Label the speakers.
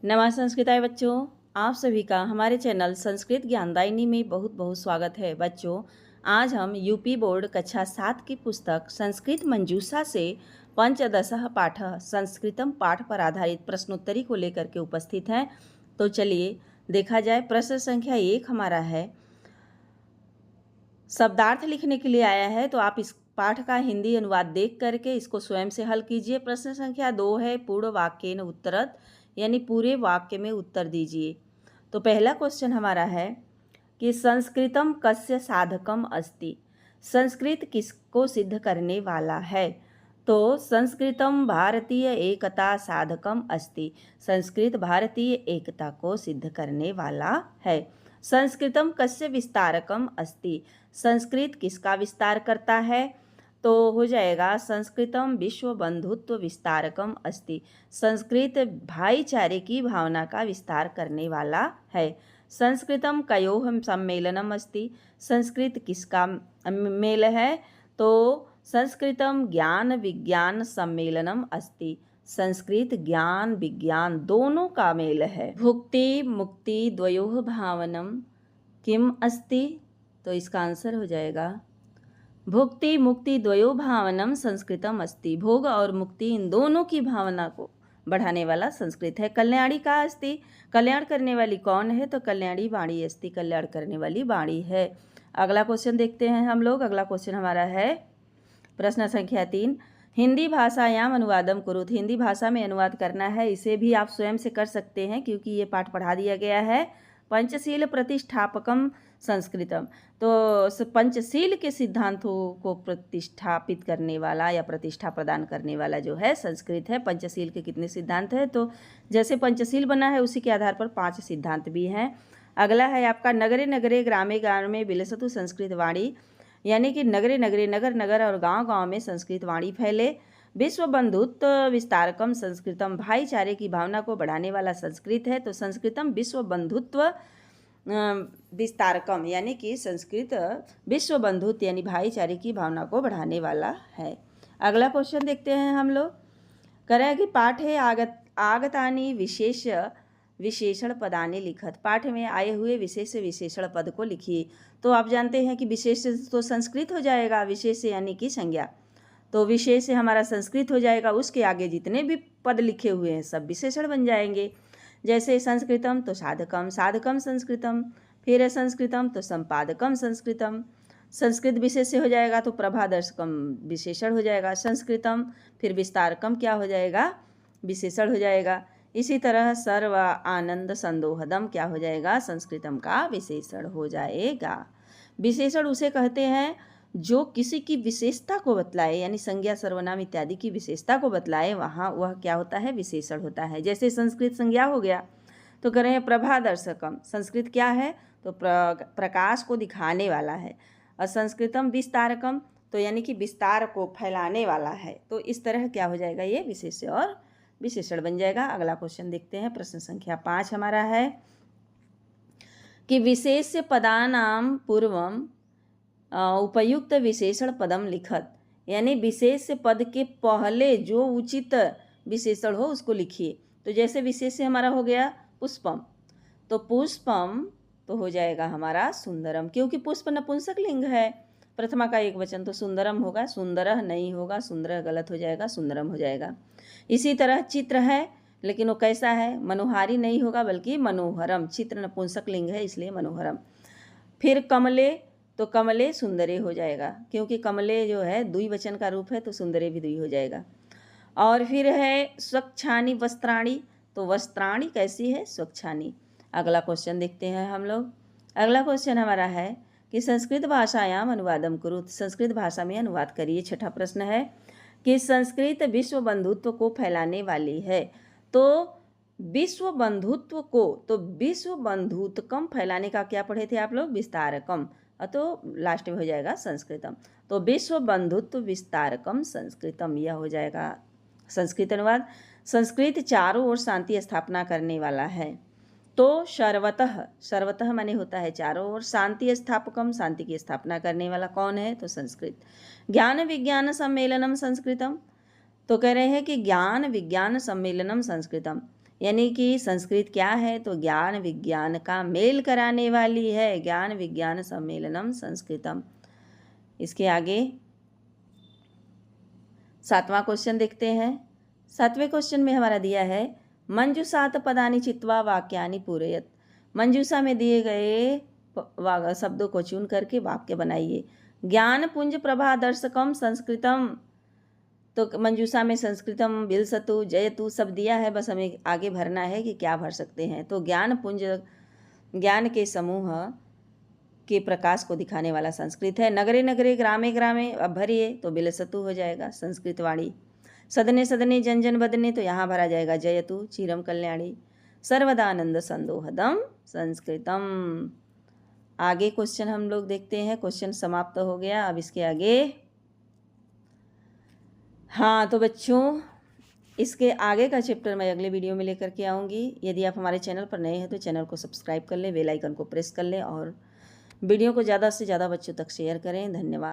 Speaker 1: नमः संस्कृताय बच्चों, आप सभी का हमारे चैनल संस्कृत ज्ञानदायिनी में बहुत बहुत स्वागत है। बच्चों, आज हम यूपी बोर्ड कक्षा 7 की पुस्तक संस्कृत मंजूषा से पंचदशः पाठः संस्कृतम पाठ पर आधारित प्रश्नोत्तरी को लेकर के उपस्थित हैं। तो चलिए देखा जाए। प्रश्न संख्या 1 हमारा है, शब्दार्थ लिखने के लिए आया है, तो आप इस पाठ का हिंदी अनुवाद देख करके इसको स्वयं से हल कीजिए। प्रश्न संख्या 2 है, पूर्ण वाक्येन उत्तरत, यानी पूरे वाक्य में उत्तर दीजिए। तो पहला क्वेश्चन हमारा है कि संस्कृतम कस्य साधकम अस्ति, संस्कृत किसको सिद्ध करने वाला है। तो संस्कृतम भारतीय एकता साधकम अस्ति, संस्कृत भारतीय एकता को सिद्ध करने वाला है। संस्कृतम कस्य विस्तारकम अस्ति, संस्कृत किसका विस्तार करता है। तो हो जाएगा संस्कृतम विश्व बंधुत्व विस्तारकम अस्ति, संस्कृत भाईचारे की भावना का विस्तार करने वाला है। संस्कृतम कयोः सम्मेलनम अस्ति, संस्कृत किसका मेल है। तो संस्कृतम ज्ञान विज्ञान सम्मेलनम अस्ति, संस्कृत ज्ञान विज्ञान दोनों का मेल है। भुक्ति मुक्ति द्वयोः भावनम किम अस्ति, तो इसका आंसर हो जाएगा भुक्ति मुक्ति द्वयो भावनम संस्कृतम अस्ति, भोग और मुक्ति इन दोनों की भावना को बढ़ाने वाला संस्कृत है। कल्याणी का अस्ति, कल्याण करने वाली कौन है। तो कल्याणी वाणी अस्ति, कल्याण करने वाली वाणी है। अगला क्वेश्चन देखते हैं हम लोग। अगला क्वेश्चन हमारा है प्रश्न संख्या 3, हिंदी भाषायाम अनुवादम कुरुत, हिंदी भाषा में अनुवाद करना है। इसे भी आप स्वयं से कर सकते हैं क्योंकि ये पाठ पढ़ा दिया गया है। पंचशील प्रतिष्ठापकम संस्कृतम, तो पंचशील के सिद्धांतों को प्रतिष्ठापित करने वाला या प्रतिष्ठा प्रदान करने वाला जो है संस्कृत है। पंचशील के कितने सिद्धांत हैं, तो जैसे पंचशील बना है उसी के आधार पर 5 सिद्धांत भी हैं। अगला है आपका नगरे नगरे ग्रामे ग्रामे विलसतु संस्कृत वाणी, यानी कि नगरे नगरे नगर नगर और गांव गांव में संस्कृत वाणी फैले। विश्व बंधुत्व विस्तारकम संस्कृतम, भाईचारे की भावना को बढ़ाने वाला संस्कृत है। तो संस्कृतम विश्व बंधुत्व विस्तारकम, यानी कि संस्कृत विश्व बंधुत्व यानी भाईचारे की भावना को बढ़ाने वाला है। अगला क्वेश्चन देखते हैं हम लोग। करें कि पाठे आगतानी विशेष विशेषण पदानी लिखत, पाठ में आए हुए विशेष विशेषण पद को लिखिए। तो आप जानते हैं कि विशेष तो संस्कृत हो जाएगा, विशेष यानी कि संज्ञा, तो विशेष हमारा संस्कृत हो जाएगा। उसके आगे जितने भी पद लिखे हुए हैं सब विशेषण बन जाएंगे। जैसे संस्कृतम तो साधकम, साधकम संस्कृतम, फिर संस्कृतम तो संपादकम संस्कृतम, संस्कृत विशेष से हो जाएगा तो प्रभादर्शकम विशेषण हो जाएगा संस्कृतम, फिर विस्तारकम क्या हो जाएगा, विशेषण हो जाएगा। इसी तरह सर्व आनंद संदोहदम क्या हो जाएगा, संस्कृतम का विशेषण हो जाएगा। विशेषण उसे कहते हैं जो किसी की विशेषता को बतलाए, यानी संज्ञा सर्वनाम इत्यादि की विशेषता को बतलाए, वहाँ वह क्या होता है, विशेषण होता है। जैसे संस्कृत संज्ञा हो गया, तो कह रहे हैं प्रभादर्शकम, संस्कृत क्या है, तो प्रकाश को दिखाने वाला है। और संस्कृतम विस्तारकम, तो यानी कि विस्तार को फैलाने वाला है। तो इस तरह क्या हो जाएगा, ये विशेष्य और विशेषण बन जाएगा। अगला क्वेश्चन देखते हैं। प्रश्न संख्या 5 हमारा है कि विशेष्य पदानाम पूर्वम उपयुक्त विशेषण पदम लिखत, यानी विशेष पद के पहले जो उचित विशेषण हो उसको लिखिए। तो जैसे विशेष हमारा हो गया पुष्पम, तो पुष्पम तो हो जाएगा हमारा सुंदरम, क्योंकि पुष्प नपुंसक लिंग है, प्रथमा का एक वचन, तो सुंदरम होगा, सुंदरह नहीं होगा, सुंदरह गलत हो जाएगा, सुंदरम हो जाएगा। इसी तरह चित्र है, लेकिन वो कैसा है, मनोहारी नहीं होगा बल्कि मनोहरम, चित्र नपुंसक लिंग है इसलिए मनोहरम। फिर कमले, तो कमले सुंदरे हो जाएगा, क्योंकि कमले जो है द्विवचन का रूप है, तो सुंदरे भी द्वि हो जाएगा। और फिर है स्वच्छानी वस्त्राणी, तो वस्त्राणी कैसी है, स्वच्छानी। अगला क्वेश्चन देखते हैं हम लोग। अगला क्वेश्चन हमारा है कि संस्कृत भाषायाम अनुवादम कुरु, संस्कृत भाषा में अनुवाद करिए। छठा प्रश्न है कि संस्कृत विश्व बंधुत्व को फैलाने वाली है। तो विश्व बंधुत्व को, तो विश्व बंधुत्वकम फैलाने का क्या पढ़े थे आप लोग, विस्तारकम, तो लास्ट में हो जाएगा संस्कृतम। तो विश्व बंधुत्व विस्तारकम संस्कृतम, यह हो जाएगा संस्कृत अनुवाद। संस्कृत चारों ओर शांति स्थापना करने वाला है। तो सर्वतः, सर्वतः माने होता है चारों ओर, शांति स्थापकम शांति की स्थापना करने वाला कौन है, तो संस्कृत। ज्ञान विज्ञान सम्मेलनम संस्कृतम, तो कह रहे हैं कि ज्ञान विज्ञान सम्मेलनम संस्कृतम, यानी कि संस्कृत क्या है, तो ज्ञान विज्ञान का मेल कराने वाली है। ज्ञान विज्ञान सम्मेलनम संस्कृतम। इसके आगे 7वां क्वेश्चन देखते हैं। 7वें क्वेश्चन में हमारा दिया है मंजूषात पदानि चित्वा वाक्यानि पूरयत। मंजूषा में दिए गए शब्दों को चुन करके वाक्य बनाइए। ज्ञान पुंज प्रभा दर्शकम संस्कृतम, तो मंजूषा में संस्कृतम, विलसतु, जयतु सब दिया है, बस हमें आगे भरना है कि क्या भर सकते हैं। तो ज्ञान पुंज ज्ञान के समूह के प्रकाश को दिखाने वाला संस्कृत है। नगरे नगरे ग्रामे ग्रामे, अब भरिए तो विलसतु हो जाएगा संस्कृत वाणी। सदने सदने जन जन बदने, तो यहाँ भरा जाएगा जयतु, चिरम कल्याणी। सर्वदानंद संदोहदम संस्कृतम। आगे क्वेश्चन हम लोग देखते हैं। क्वेश्चन समाप्त हो गया। अब इसके आगे, हाँ तो बच्चों इसके आगे का चैप्टर मैं अगले वीडियो में लेकर के आऊँगी। यदि आप हमारे चैनल पर नए हैं तो चैनल को सब्सक्राइब कर लें, बेल आइकन को प्रेस कर लें और वीडियो को ज़्यादा से ज़्यादा बच्चों तक शेयर करें। धन्यवाद।